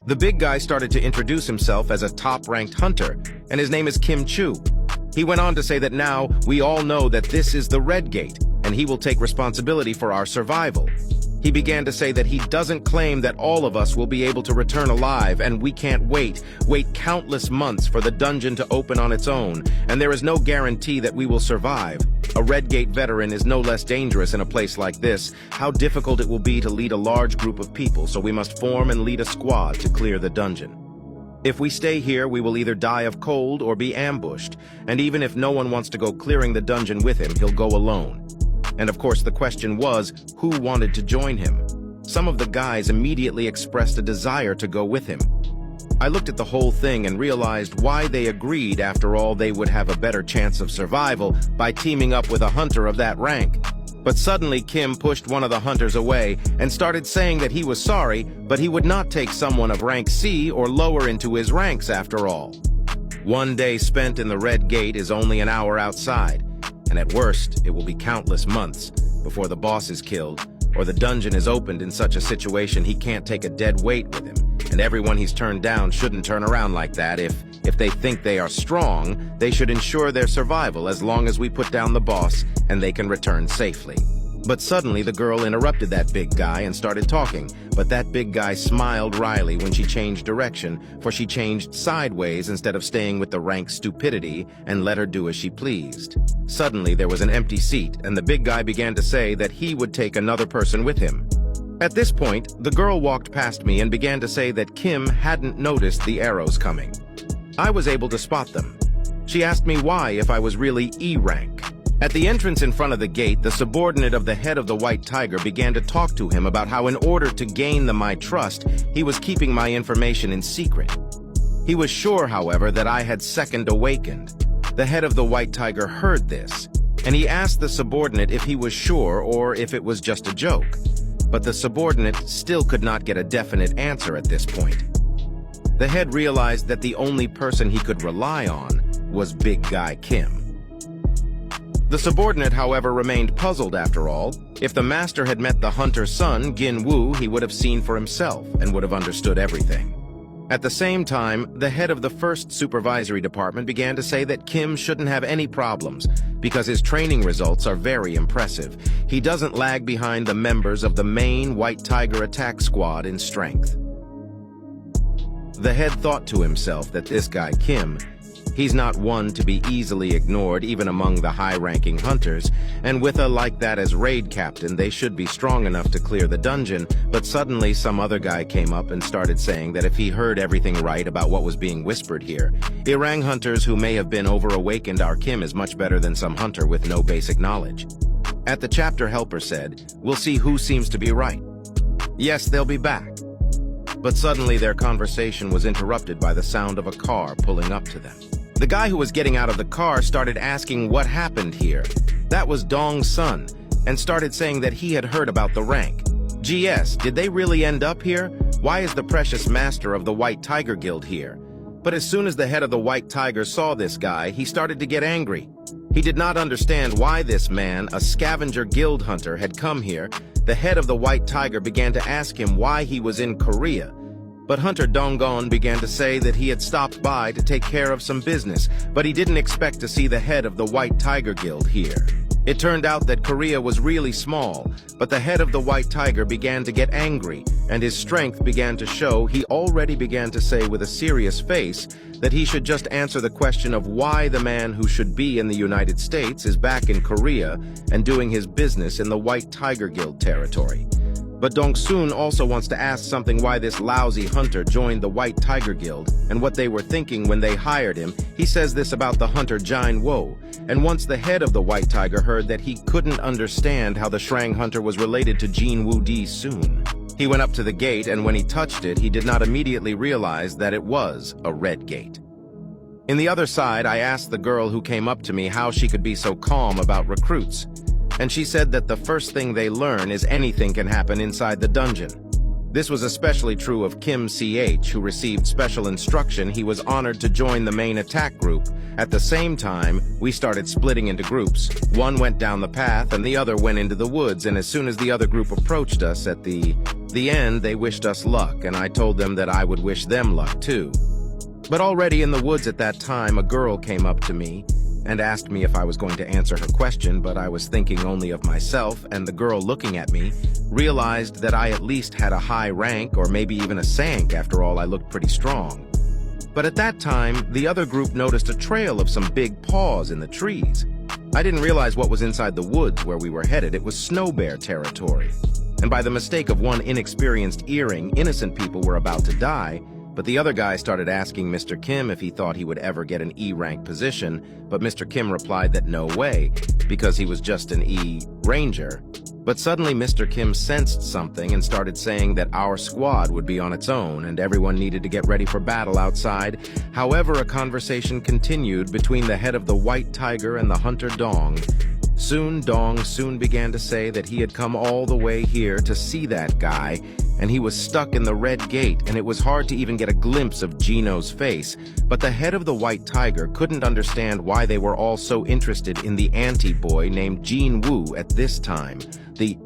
The big guy started to introduce himself as a top-ranked hunter, and his name is Kim Chu. He went on to say that now we all know that this is the Red Gate, and he will take responsibility for our survival. He began to say that he doesn't claim that all of us will be able to return alive, and we can't wait countless months for the dungeon to open on its own, and there is no guarantee that we will survive. A Red Gate veteran is no less dangerous in a place like this. How difficult it will be to lead a large group of people, so we must form and lead a squad to clear the dungeon. If we stay here, we will either die of cold or be ambushed, and even if no one wants to go clearing the dungeon with him, he'll go alone. And of course the question was, who wanted to join him? Some of the guys immediately expressed a desire to go with him. I looked at the whole thing and realized why they agreed. After all, they would have a better chance of survival by teaming up with a hunter of that rank. But suddenly Kim pushed one of the hunters away and started saying that he was sorry, but he would not take someone of rank C or lower into his ranks after all. One day spent in the Red Gate is only an hour outside, and at worst, it will be countless months before the boss is killed or the dungeon is opened. In such a situation, he can't take a dead weight with him, and everyone he's turned down shouldn't turn around like that. If they think they are strong, they should ensure their survival as long as we put down the boss and they can return safely. But suddenly the girl interrupted that big guy and started talking, but that big guy smiled wryly when she changed direction, for she changed sideways instead of staying with the rank stupidity, and let her do as she pleased. Suddenly there was an empty seat, and the big guy began to say that he would take another person with him. At this point, the girl walked past me and began to say that Kim hadn't noticed the arrows coming. I was able to spot them. She asked me why if I was really E rank. At the entrance in front of the gate, the subordinate of the head of the White Tiger began to talk to him about how in order to gain my trust, he was keeping my information in secret. He was sure, however, that I had second awakened. The head of the White Tiger heard this, and he asked the subordinate if he was sure or if it was just a joke. But the subordinate still could not get a definite answer at this point. The head realized that the only person he could rely on was Big Guy Kim. The subordinate, however, remained puzzled after all. If the master had met the hunter's son, Gin Wu, he would have seen for himself and would have understood everything. At the same time, the head of the first supervisory department began to say that Kim shouldn't have any problems because his training results are very impressive. He doesn't lag behind the members of the main White Tiger attack squad in strength. The head thought to himself that this guy Kim, he's not one to be easily ignored even among the high-ranking hunters, and with a like that as raid captain, they should be strong enough to clear the dungeon. But suddenly some other guy came up and started saying that if he heard everything right about what was being whispered here, Irang hunters who may have been over-awakened, our Kim is much better than some hunter with no basic knowledge. At the chapter helper said, "We'll see who seems to be right. Yes, they'll be back." But suddenly their conversation was interrupted by the sound of a car pulling up to them. The guy who was getting out of the car started asking what happened here. That was Dong's son, and started saying that he had heard about the rank. GS, did they really end up here? Why is the precious master of the White Tiger Guild here? But as soon as the head of the White Tiger saw this guy, he started to get angry. He did not understand why this man, a scavenger guild hunter, had come here. The head of the White Tiger began to ask him why he was in Korea. But Hunter Donggon began to say that he had stopped by to take care of some business, but he didn't expect to see the head of the White Tiger Guild here. It turned out that Korea was really small, but the head of the White Tiger began to get angry, and his strength began to show. He already began to say with a serious face that he should just answer the question of why the man who should be in the United States is back in Korea and doing his business in the White Tiger Guild territory. But Dong-sun also wants to ask something why this lousy hunter joined the White Tiger Guild and what they were thinking when they hired him. He says this about the hunter Jin Wo, and once the head of the White Tiger heard that he couldn't understand how the Shrang hunter was related to Jin Wu Di soon. He went up to the gate, and when he touched it, he did not immediately realize that it was a red gate. In the other side, I asked the girl who came up to me how she could be so calm about recruits. And she said that the first thing they learn is anything can happen inside the dungeon. This was especially true of Kim CH, who received special instruction. He was honored to join the main attack group. At the same time, we started splitting into groups. One went down the path and the other went into the woods, and as soon as the other group approached us at the The end, they wished us luck, and I told them that I would wish them luck too. But already in the woods at that time, a girl came up to me and asked me if I was going to answer her question, but I was thinking only of myself, and the girl looking at me realized that I at least had a high rank or maybe even a sank. After all, I looked pretty strong. But at that time, the other group noticed a trail of some big paws in the trees. I didn't realize what was inside the woods where we were headed. It was snow bear territory. And by the mistake of one inexperienced earring, innocent people were about to die. But the other guy started asking Mr. Kim if he thought he would ever get an E-rank position, but Mr. Kim replied that no way, because he was just an E-ranger. But suddenly Mr. Kim sensed something and started saying that our squad would be on its own and everyone needed to get ready for battle outside. However, a conversation continued between the head of the White Tiger and the hunter Dong. Dong soon began to say that he had come all the way here to see that guy, and he was stuck in the Red Gate, and it was hard to even get a glimpse of Gino's face. But the head of the White Tiger couldn't understand why they were all so interested in the anti-boy named Jin Woo at this time. The